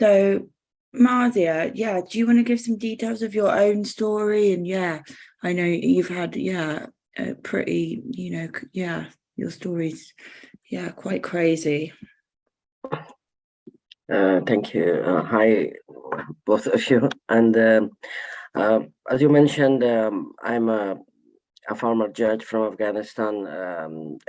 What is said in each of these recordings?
So, Marzia, yeah, do you want to give some details of your own story? And yeah, I know you've had, a pretty, your story's, quite crazy. Thank you. Hi, both of you. And as you mentioned, I'm a former judge from Afghanistan,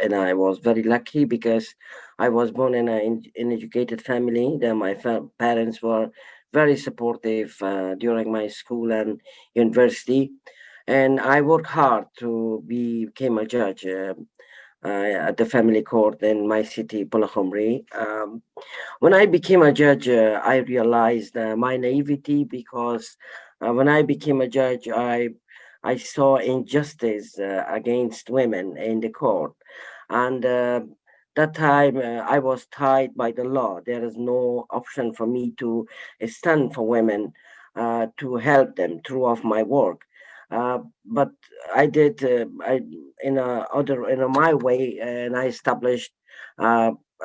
and I was very lucky because I was born in an educated family. That my parents were very supportive during my school and university, and I worked hard to became a judge. At the family court in my city, Pulakhomri. When I became a judge, I realized my naivety because when I became a judge, I saw injustice against women in the court, and that time I was tied by the law. There is no option for me to stand for women to help them through of my work. But I did I in my way, and I established.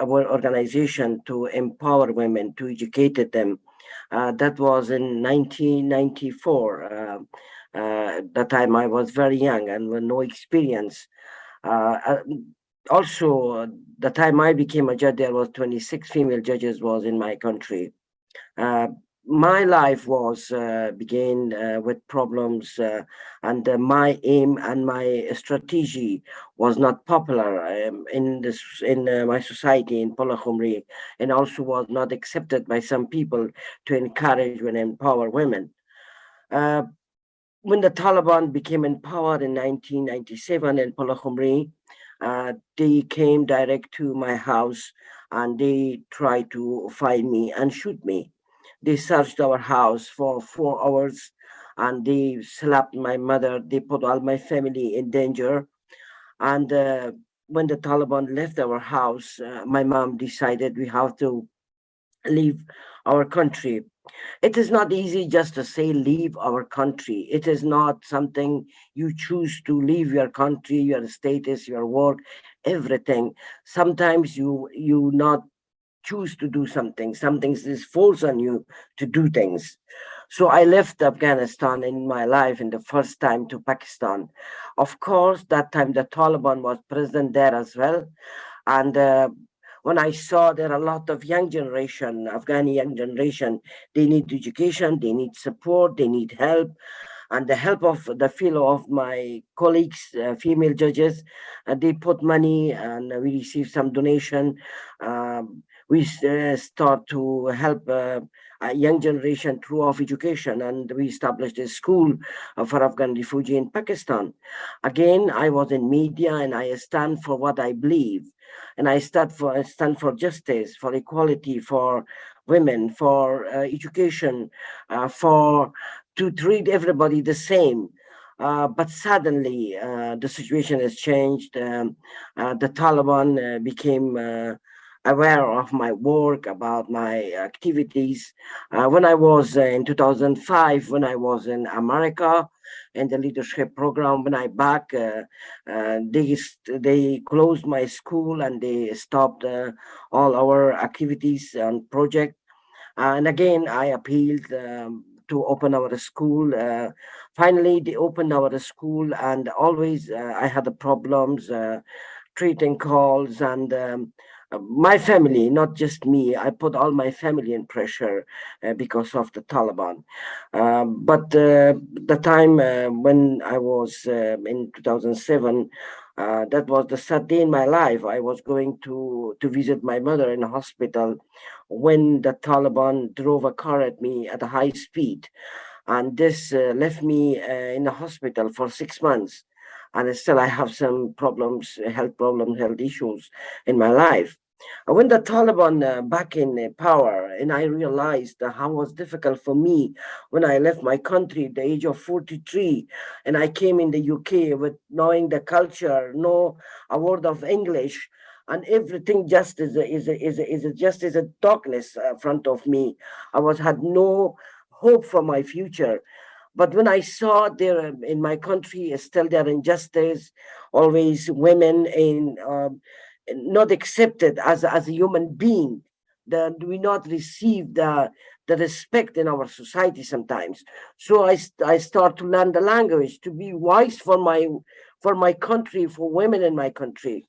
Our organization to empower women, to educate them. That was in 1994. That time I was very young and with no experience. Also, the time I became a judge, there was 26 female judges was in my country. Uh, my life was began with problems, and my aim and my strategy was not popular in my society in Polakhumri, and also was not accepted by some people to encourage and empower women. Uh, when the Taliban became in power in 1997 in Palakhumri, they came direct to my house and they tried to find me and shoot me. They searched our house for 4 hours and they slapped my mother. They put all my family in danger. And when the Taliban left our house, my mom decided we have to leave our country. It is not easy just to say leave our country. It is not something you choose to leave your country, your status, your work, everything. Sometimes you not choose to do something. Something is forced on you to do things. So I left Afghanistan in my life in the first time to Pakistan. Of course, that time the Taliban was present there as well, and when I saw there are a lot of young generation, Afghani young generation, they need education, they need support, they need help, and the help of the fellow of my colleagues, female judges, they put money and we receive some donation. We start to help a young generation through of education, and we established a school for Afghan refugee in Pakistan. Again, I was in media and I stand for what I believe, and I stand for justice, for equality, for women, for education, for to treat everybody the same. But suddenly, the situation has changed. The Taliban became aware of my work, about my activities. When I was in 2005, when I was in America in the leadership program, when I back, they closed my school and they stopped all our activities and projects. And again, I appealed to open our school. Finally, they opened our school, and always I had the problems treating calls and my family, not just me. I put all my family in pressure because of the Taliban. But the time when I was in 2007, that was the sad day in my life. I was going to visit my mother in a hospital when the Taliban drove a car at me at a high speed, and this left me in the hospital for 6 months. And still, I have some problems, health issues in my life. When the Taliban back in power, and I realized how it was difficult for me when I left my country at the age of 43, and I came in the UK with knowing the culture, no a word of English, and everything just just is a darkness front of me. I was had no hope for my future. But when I saw there in my country still there injustice, always women in not accepted as a human being, do we not receive the respect in our society sometimes. So I start to learn the language to be wise for my country, for women in my country.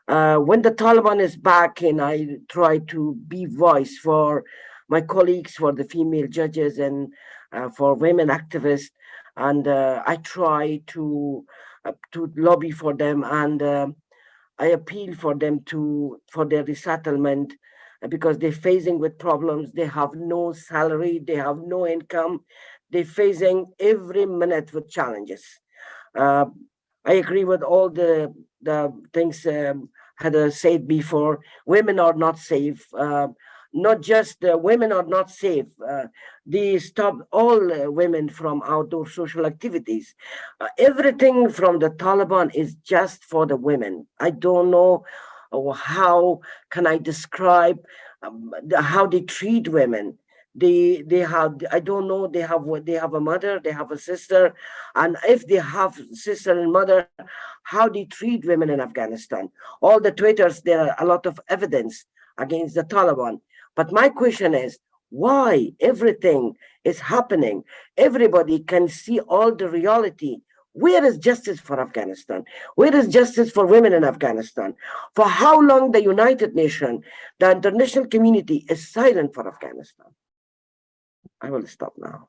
When the Taliban is back, and I try to be voice for my colleagues, for the female judges, and for women activists, and I try to lobby for them, and I appeal for them for their resettlement, because they're facing with problems. They have no salary, they have no income, they're facing every minute with challenges. Uh, I agree with all the things Heather said before. Women are not safe. Not just women are not safe. They stop all women from outdoor social activities. Everything from the Taliban is just for the women. I don't know how can I describe how they treat women. They have, I don't know, they have a mother, they have a sister, and if they have sister and mother, how they treat women in Afghanistan. All the twitters, there are a lot of evidence against the Taliban. But my question is, why everything is happening? Everybody can see all the reality. Where is justice for Afghanistan? Where is justice for women in Afghanistan? For how long the United Nations, the international community is silent for Afghanistan? I will stop now.